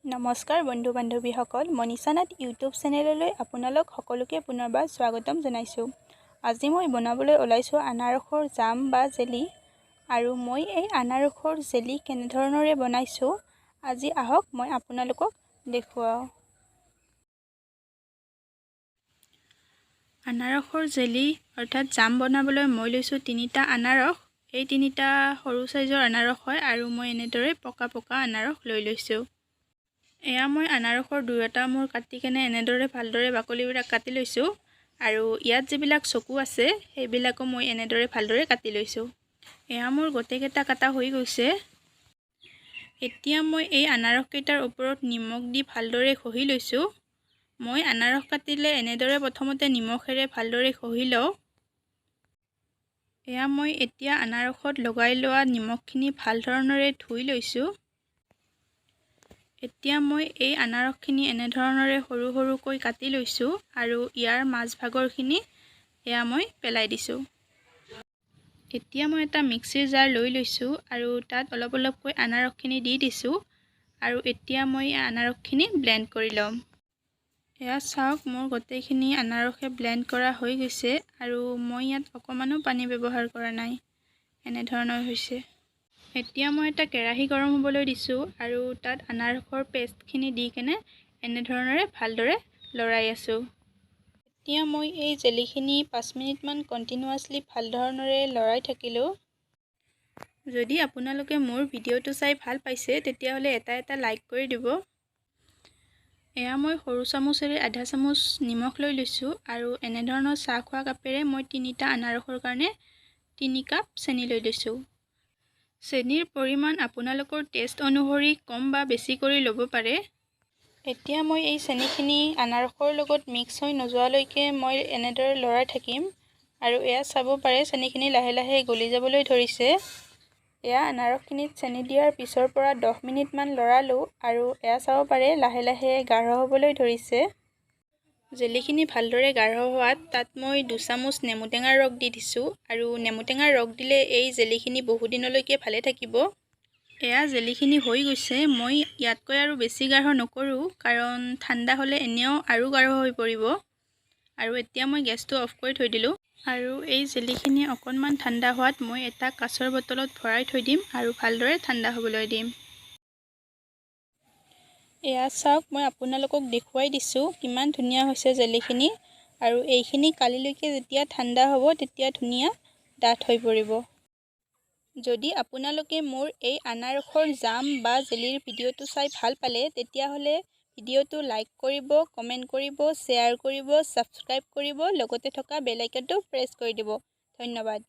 নমস্কাৰ বন্ধু বান্ধৱীসকল, মনীষা নাথ ইউটিউব চেনেললৈ আপোনালোক সকলোকে পুনৰবাৰ স্বাগতম জনাইছোঁ। আজি মই বনাবলৈ ওলাইছোঁ আনাৰসৰ জাম বা জেলি। আৰু মই এই আনাৰসৰ জেলি কেনেধৰণৰে বনাইছোঁ আজি আহক মই আপোনালোকক দেখুৱাওঁ। আনাৰসৰ জেলি অৰ্থাৎ জাম বনাবলৈ মই লৈছোঁ 3টা আনাৰস। এই 3টা সৰু সাইজৰ আনাৰস হয় আৰু মই এনেদৰে পকা পকা আনাৰস লৈ লৈছোঁ। এয়া মই আনাৰসৰ দুয়োটা মূৰ কাটি কেনে এনেদৰে ভালদৰে বাকলিবিলাক কাটি লৈছোঁ আৰু ইয়াত যিবিলাক চকু আছে সেইবিলাকো মই এনেদৰে ভালদৰে কাটি লৈছোঁ। এয়া মোৰ গোটেইকেইটা কাটা হৈ গৈছে। এতিয়া মই এই আনাৰসকেইটাৰ ওপৰত নিমখ দি ভালদৰে ঘঁহি লৈছোঁ। মই আনাৰস কাটিলে এনেদৰে প্ৰথমতে নিমখেৰে ভালদৰে ঘঁহি লওঁ। এয়া মই এতিয়া আনাৰসত লগাই লোৱা নিমখখিনি ভাল ধৰণেৰে ধুই লৈছোঁ। এতিয়া মই এই আনাৰসখিনি এনেধৰণেৰে সৰু সৰুকৈ কাটি লৈছোঁ আৰু ইয়াৰ মাজভাগৰখিনি এয়া মই পেলাই দিছোঁ। এতিয়া মই এটা মিক্সিৰ জাৰ লৈ লৈছোঁ আৰু তাত অলপ অলপকৈ আনাৰসখিনি দি দিছোঁ আৰু এতিয়া মই আনাৰসখিনি ব্লেণ্ড কৰি ল'ম। এয়া চাওক, মোৰ গোটেইখিনি আনাৰসে ব্লেণ্ড কৰা হৈ গৈছে আৰু মই ইয়াত অকণমানো পানী ব্যৱহাৰ কৰা নাই, এনেধৰণৰ হৈছে। এতিয়া মই এটা কেৰাহী গৰম হ'বলৈ দিছোঁ আৰু তাত আনাৰসৰ পেষ্টখিনি দি কেনে এনেধৰণেৰে ভালদৰে লৰাই আছোঁ। এতিয়া মই এই জেলিখিনি 5 মিনিটমান কণ্টিনিউৱাছলি ভাল ধৰণেৰে লৰাই থাকিলোঁ। যদি আপোনালোকে মোৰ ভিডিঅ'টো চাই ভাল পাইছে তেতিয়াহ'লে এটা লাইক কৰি দিব। এয়া মই সৰু চামুচেৰে আধা চামুচ নিমখ লৈ লৈছোঁ আৰু এনেধৰণৰ চাহ খোৱা কাপেৰে মই 3টা আনাৰসৰ কাৰণে 3 কাপ চেনি লৈ লৈছোঁ। চেনিৰ পৰিমাণ আপোনালোকৰ টেষ্ট অনুসৰি কম বা বেছি কৰি ল'ব পাৰে। এতিয়া মই এই চেনিখিনি আনাৰসৰ লগত মিক্স হৈ নোযোৱালৈকে মই এনেদৰে লৰাই থাকিম আৰু এয়া চাব পাৰে চেনিখিনি লাহে লাহে গলি যাবলৈ ধৰিছে। এয়া আনাৰসখিনিত চেনি দিয়াৰ পিছৰ পৰা 10 মিনিটমান লৰালোঁ আৰু এয়া চাব পাৰে লাহে লাহে গাঢ় হ'বলৈ ধৰিছে। জেলিখিনি ভালদৰে গাঢ় হোৱাত তাত মই 2 চামুচ নেমুটেঙাৰ ৰস দি দিছোঁ আৰু নেমুটেঙাৰ ৰস দিলে এই জেলিখিনি বহুদিনলৈকে ভালে থাকিব। এয়া জেলিখিনি হৈ গৈছে। মই ইয়াতকৈ আৰু বেছি গাঢ় নকৰোঁ কাৰণ ঠাণ্ডা হ'লে এনেও আৰু গাঢ় হৈ পৰিব। আৰু এতিয়া মই গেছটো অফ কৰি থৈ দিলোঁ আৰু এই জেলিখিনি অকণমান ঠাণ্ডা হোৱাত মই এটা কাঁচৰ বটলত ভৰাই থৈ দিম আৰু ভালদৰে ঠাণ্ডা হ'বলৈ দিম। এয়া চাওক, মই আপোনালোকক দেখুৱাই দিছোঁ কিমান ধুনীয়া হৈছে জেলিখিনি আৰু এইখিনি কালিলৈকে যেতিয়া ঠাণ্ডা হ'ব তেতিয়া ধুনীয়া ডাঠ হৈ পৰিব। যদি আপোনালোকে মোৰ এই আনাৰসৰ জাম বা জেলিৰ ভিডিঅ'টো চাই ভাল পালে তেতিয়াহ'লে ভিডিঅ'টো লাইক কৰিব, কমেণ্ট কৰিব, শ্বেয়াৰ কৰিব, ছাবস্ক্ৰাইব কৰিব, লগতে থকা বেল আইকনটো প্ৰেছ কৰি দিব। ধন্যবাদ।